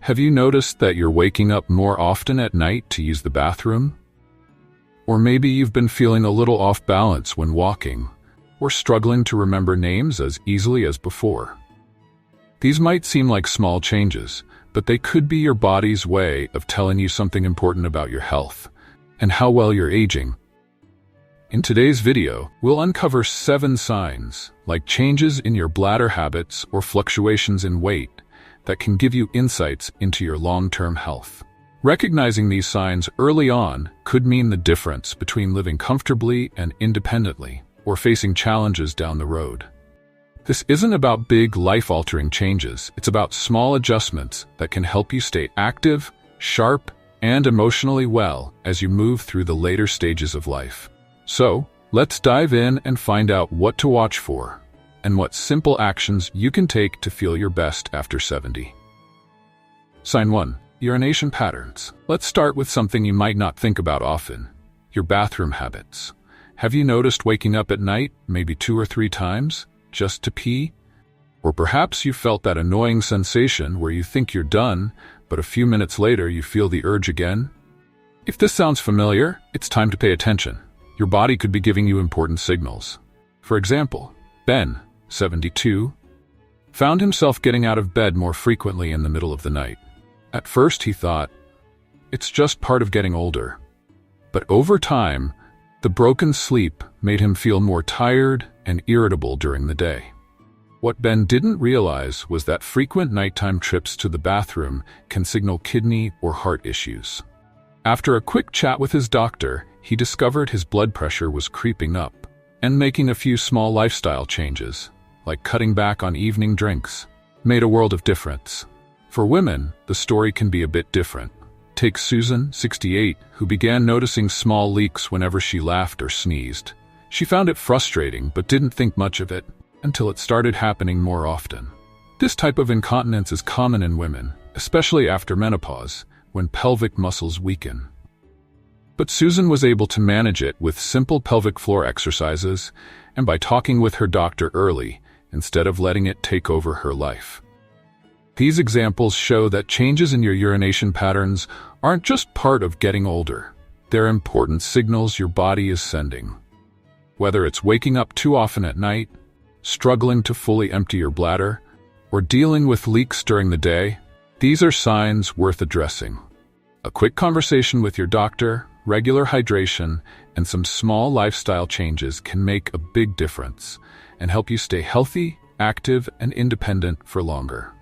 Have you noticed that you're waking up more often at night to use the bathroom? Or maybe you've been feeling a little off balance when walking, or struggling to remember names as easily as before. These might seem like small changes, but they could be your body's way of telling you something important about your health and how well you're aging. In today's video, we'll uncover 7 signs, like changes in your bladder habits or fluctuations in weight, that can give you insights into your long-term health. Recognizing these signs early on could mean the difference between living comfortably and independently, or facing challenges down the road. This isn't about big, life-altering changes. It's about small adjustments that can help you stay active, sharp, and emotionally well as you move through the later stages of life. So, let's dive in and find out what to watch for, and what simple actions you can take to feel your best after 70. Sign 1. Urination patterns. Let's start with something you might not think about often: your bathroom habits. Have you noticed waking up at night, maybe 2 or 3 times, just to pee? Or perhaps you felt that annoying sensation where you think you're done, but a few minutes later you feel the urge again? If this sounds familiar, it's time to pay attention. Your body could be giving you important signals. For example, Ben, 72, found himself getting out of bed more frequently in the middle of the night. At first he thought, it's just part of getting older. But over time, the broken sleep made him feel more tired and irritable during the day. What Ben didn't realize was that frequent nighttime trips to the bathroom can signal kidney or heart issues. After a quick chat with his doctor, he discovered his blood pressure was creeping up, and making a few small lifestyle changes, like cutting back on evening drinks, made a world of difference. For women, the story can be a bit different. Take Susan, 68, who began noticing small leaks whenever she laughed or sneezed. She found it frustrating but didn't think much of it until it started happening more often. This type of incontinence is common in women, especially after menopause, when pelvic muscles weaken. But Susan was able to manage it with simple pelvic floor exercises and by talking with her doctor early instead of letting it take over her life. These examples show that changes in your urination patterns aren't just part of getting older. They're important signals your body is sending. Whether it's waking up too often at night, struggling to fully empty your bladder, or dealing with leaks during the day, these are signs worth addressing. A quick conversation with your doctor, regular hydration, and some small lifestyle changes can make a big difference and help you stay healthy, active, and independent for longer.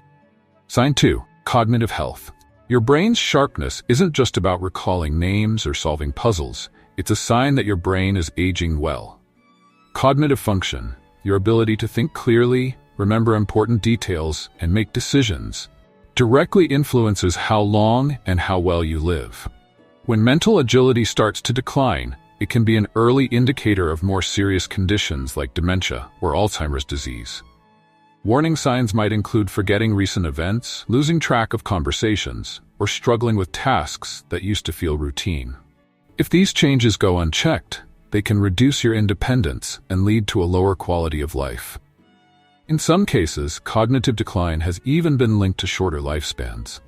Sign 2. Cognitive health. Your brain's sharpness isn't just about recalling names or solving puzzles. It's a sign that your brain is aging well. Cognitive function, your ability to think clearly, remember important details, and make decisions, directly influences how long and how well you live. When mental agility starts to decline, it can be an early indicator of more serious conditions like dementia or Alzheimer's disease. Warning signs might include forgetting recent events, losing track of conversations, or struggling with tasks that used to feel routine. If these changes go unchecked, they can reduce your independence and lead to a lower quality of life. In some cases, cognitive decline has even been linked to shorter lifespans.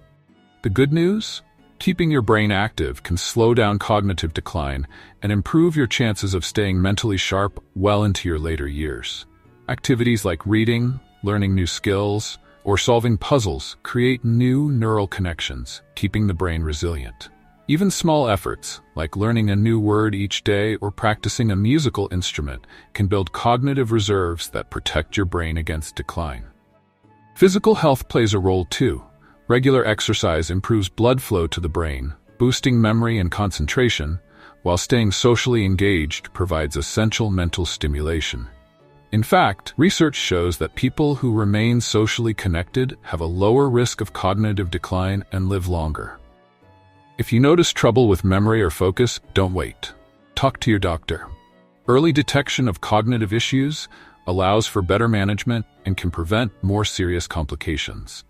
The good news? Keeping your brain active can slow down cognitive decline and improve your chances of staying mentally sharp well into your later years. Activities like reading, learning new skills, or solving puzzles create new neural connections, keeping the brain resilient. Even small efforts, like learning a new word each day or practicing a musical instrument, can build cognitive reserves that protect your brain against decline. Physical health plays a role too. Regular exercise improves blood flow to the brain, boosting memory and concentration, while staying socially engaged provides essential mental stimulation. In fact, research shows that people who remain socially connected have a lower risk of cognitive decline and live longer. If you notice trouble with memory or focus, don't wait. Talk to your doctor. Early detection of cognitive issues allows for better management and can prevent more serious complications.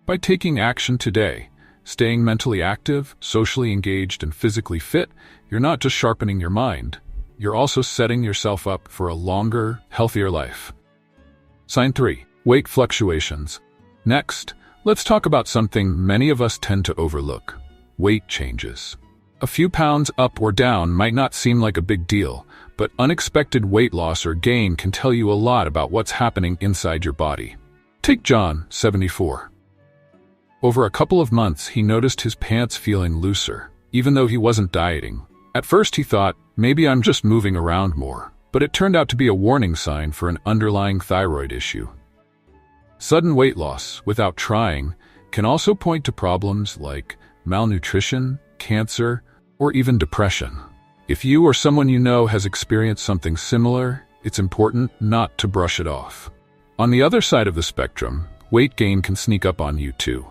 By taking action today, staying mentally active, socially engaged, and physically fit, you're not just sharpening your mind, you're also setting yourself up for a longer, healthier life. Sign 3. Weight fluctuations. Next, Let's talk about something many of us tend to overlook: weight changes. A few pounds up or down might not seem like a big deal, but unexpected weight loss or gain can tell you a lot about what's happening inside your body. Take John, 74. Over a couple of months, he noticed his pants feeling looser, even though he wasn't dieting. At first he thought, maybe I'm just moving around more, but it turned out to be a warning sign for an underlying thyroid issue. Sudden weight loss, without trying, can also point to problems like malnutrition, cancer, or even depression. If you or someone you know has experienced something similar, it's important not to brush it off. On the other side of the spectrum, weight gain can sneak up on you too.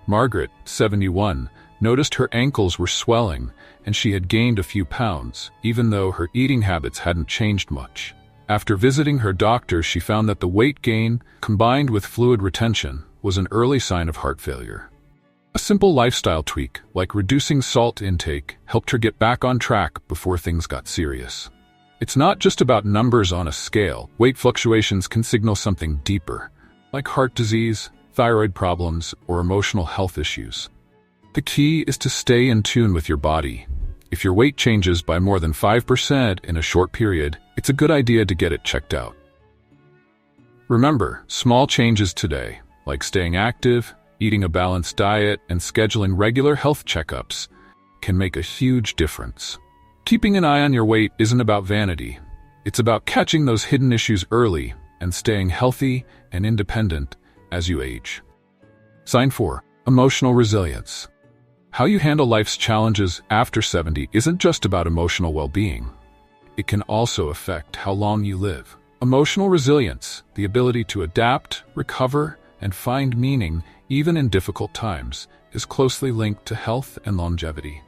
Margaret, 71, noticed her ankles were swelling and she had gained a few pounds, even though her eating habits hadn't changed much. After visiting her doctor, she found that the weight gain, combined with fluid retention, was an early sign of heart failure. A simple lifestyle tweak, like reducing salt intake, helped her get back on track before things got serious. It's not just about numbers on a scale. Weight fluctuations can signal something deeper, like heart disease, thyroid problems, or emotional health issues. The key is to stay in tune with your body. If your weight changes by more than 5% in a short period, it's a good idea to get it checked out. Remember, small changes today, like staying active, eating a balanced diet, and scheduling regular health checkups, can make a huge difference. Keeping an eye on your weight isn't about vanity. It's about catching those hidden issues early and staying healthy and independent as you age. Sign 4. Emotional resilience. How you handle life's challenges after 70 isn't just about emotional well-being. It can also affect how long you live. Emotional resilience, the ability to adapt, recover, and find meaning even in difficult times, is closely linked to health and longevity.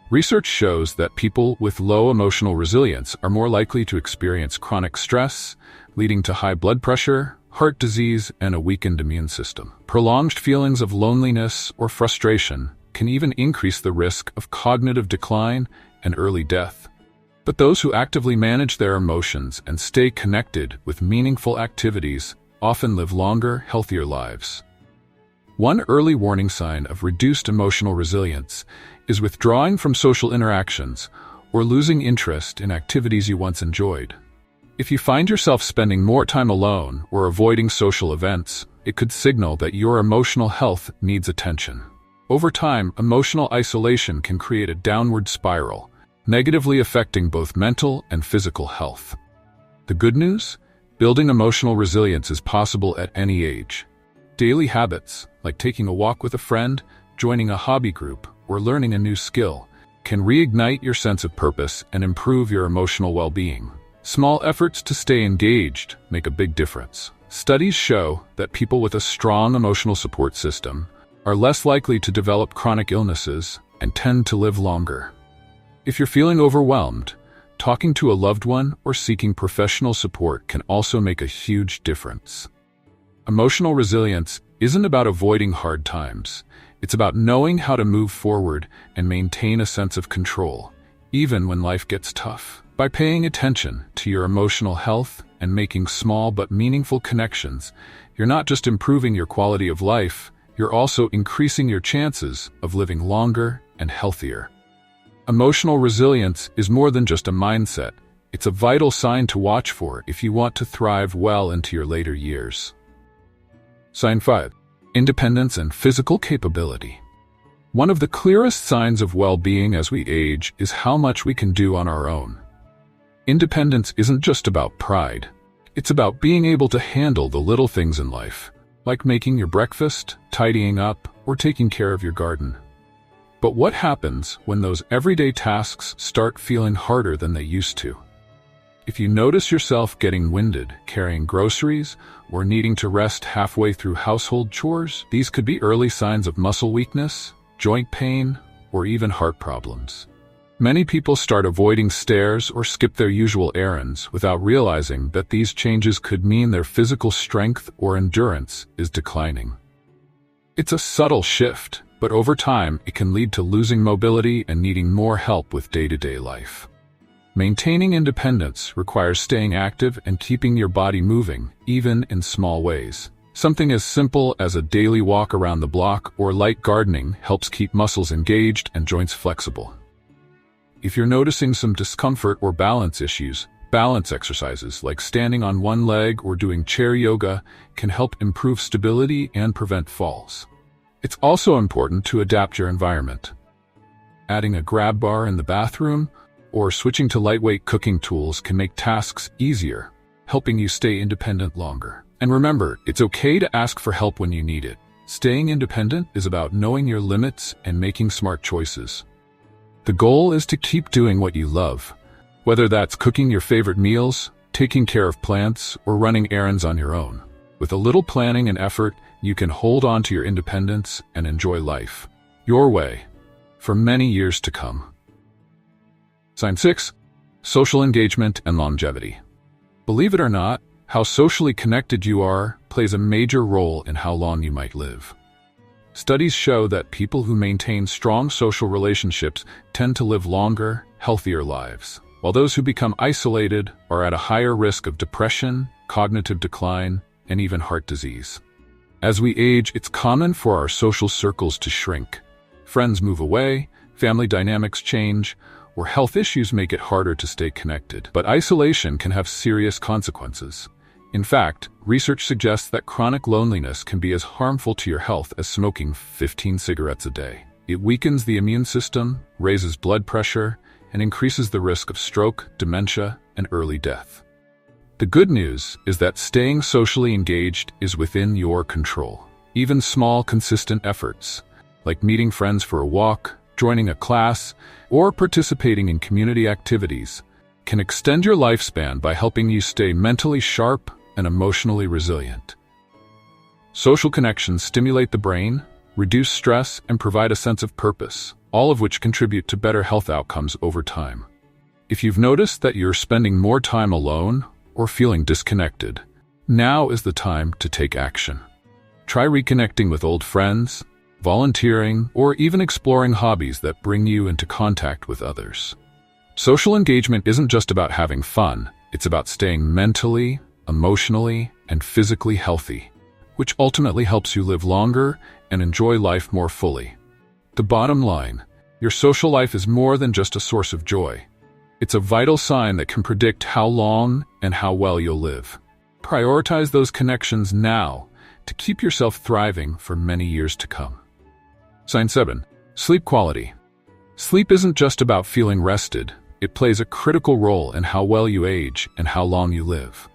Research shows that people with low emotional resilience are more likely to experience chronic stress, leading to high blood pressure, heart disease, and a weakened immune system. Prolonged feelings of loneliness or frustration can even increase the risk of cognitive decline and early death. But those who actively manage their emotions and stay connected with meaningful activities often live longer, healthier lives. One early warning sign of reduced emotional resilience is withdrawing from social interactions or losing interest in activities you once enjoyed. If you find yourself spending more time alone or avoiding social events, it could signal that your emotional health needs attention. Over time, emotional isolation can create a downward spiral, negatively affecting both mental and physical health. The good news? Building emotional resilience is possible at any age. Daily habits, like taking a walk with a friend, joining a hobby group, or learning a new skill, can reignite your sense of purpose and improve your emotional well-being. Small efforts to stay engaged make a big difference. Studies show that people with a strong emotional support system are less likely to develop chronic illnesses and tend to live longer. If you're feeling overwhelmed, talking to a loved one or seeking professional support can also make a huge difference. Emotional resilience isn't about avoiding hard times. It's about knowing how to move forward and maintain a sense of control, even when life gets tough. By paying attention to your emotional health and making small but meaningful connections, you're not just improving your quality of life, you're also increasing your chances of living longer and healthier. Emotional resilience is more than just a mindset. It's a vital sign to watch for if you want to thrive well into your later years. Sign 5. Independence and physical capability. One of the clearest signs of well-being as we age is how much we can do on our own. Independence isn't just about pride. It's about being able to handle the little things in life, like making your breakfast, tidying up, or taking care of your garden. But what happens when those everyday tasks start feeling harder than they used to? If you notice yourself getting winded, carrying groceries, or needing to rest halfway through household chores, these could be early signs of muscle weakness, joint pain, or even heart problems. Many people start avoiding stairs or skip their usual errands without realizing that these changes could mean their physical strength or endurance is declining. It's a subtle shift, but over time it can lead to losing mobility and needing more help with day-to-day life. Maintaining independence requires staying active and keeping your body moving, even in small ways. Something as simple as a daily walk around the block or light gardening helps keep muscles engaged and joints flexible. If you're noticing some discomfort or balance issues, balance exercises like standing on one leg or doing chair yoga can help improve stability and prevent falls. It's also important to adapt your environment. Adding a grab bar in the bathroom or switching to lightweight cooking tools can make tasks easier, helping you stay independent longer. And remember, it's okay to ask for help when you need it. Staying independent is about knowing your limits and making smart choices. The goal is to keep doing what you love, whether that's cooking your favorite meals, taking care of plants, or running errands on your own. With a little planning and effort, you can hold on to your independence and enjoy life your way for many years to come. Sign 6. Social engagement and longevity. Believe it or not, how socially connected you are plays a major role in how long you might live. Studies show that people who maintain strong social relationships tend to live longer, healthier lives, while those who become isolated are at a higher risk of depression, cognitive decline, and even heart disease. As we age, it's common for our social circles to shrink. Friends move away, family dynamics change, or health issues make it harder to stay connected. But isolation can have serious consequences. In fact, research suggests that chronic loneliness can be as harmful to your health as smoking 15 cigarettes a day. It weakens the immune system, raises blood pressure, and increases the risk of stroke, dementia, and early death. The good news is that staying socially engaged is within your control. Even small, consistent efforts, like meeting friends for a walk, joining a class, or participating in community activities, can extend your lifespan by helping you stay mentally sharp and emotionally resilient. Social connections stimulate the brain, reduce stress, and provide a sense of purpose, all of which contribute to better health outcomes over time. If you've noticed that you're spending more time alone or feeling disconnected, now is the time to take action. Try reconnecting with old friends, volunteering, or even exploring hobbies that bring you into contact with others. Social engagement isn't just about having fun, it's about staying mentally, emotionally, and physically healthy, which ultimately helps you live longer and enjoy life more fully. The bottom line, your social life is more than just a source of joy. It's a vital sign that can predict how long and how well you'll live. Prioritize those connections now to keep yourself thriving for many years to come. Sign 7. Sleep quality. Sleep isn't just about feeling rested. It plays a critical role in how well you age and how long you live.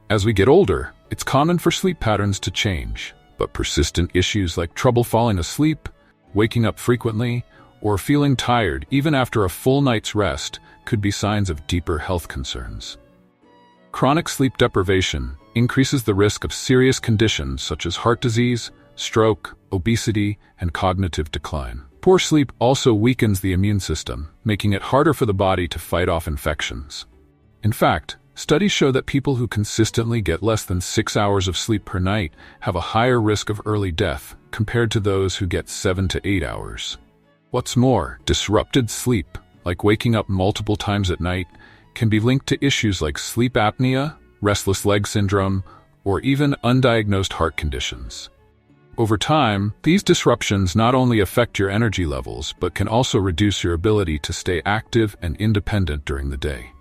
As we get older, it's common for sleep patterns to change, but persistent issues like trouble falling asleep, waking up frequently, or feeling tired even after a full night's rest could be signs of deeper health concerns. Chronic sleep deprivation increases the risk of serious conditions such as heart disease, stroke, obesity, and cognitive decline. Poor sleep also weakens the immune system, making it harder for the body to fight off infections. In fact, studies show that people who consistently get less than 6 hours of sleep per night have a higher risk of early death compared to those who get 7 to 8 hours. What's more, disrupted sleep, like waking up multiple times at night, can be linked to issues like sleep apnea, restless leg syndrome, or even undiagnosed heart conditions. Over time, these disruptions not only affect your energy levels, but can also reduce your ability to stay active and independent during the day.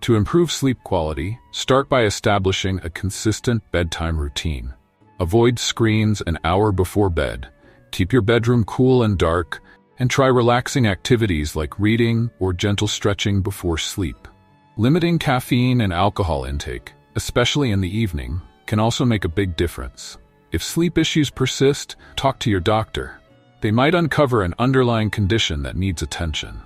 To improve sleep quality, start by establishing a consistent bedtime routine. Avoid screens an hour before bed, keep your bedroom cool and dark, and try relaxing activities like reading or gentle stretching before sleep. Limiting caffeine and alcohol intake, especially in the evening, can also make a big difference. If sleep issues persist, talk to your doctor. They might uncover an underlying condition that needs attention.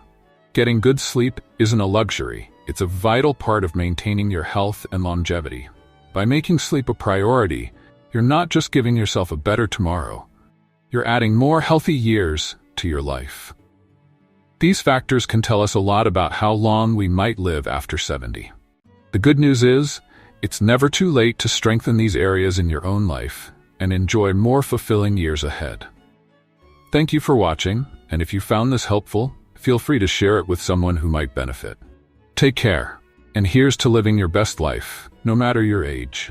Getting good sleep isn't a luxury, it's a vital part of maintaining your health and longevity. By making sleep a priority, you're not just giving yourself a better tomorrow, you're adding more healthy years to your life. These factors can tell us a lot about how long we might live after 70. The good news is, it's never too late to strengthen these areas in your own life and enjoy more fulfilling years ahead. Thank you for watching, and if you found this helpful, feel free to share it with someone who might benefit. Take care, and here's to living your best life, no matter your age.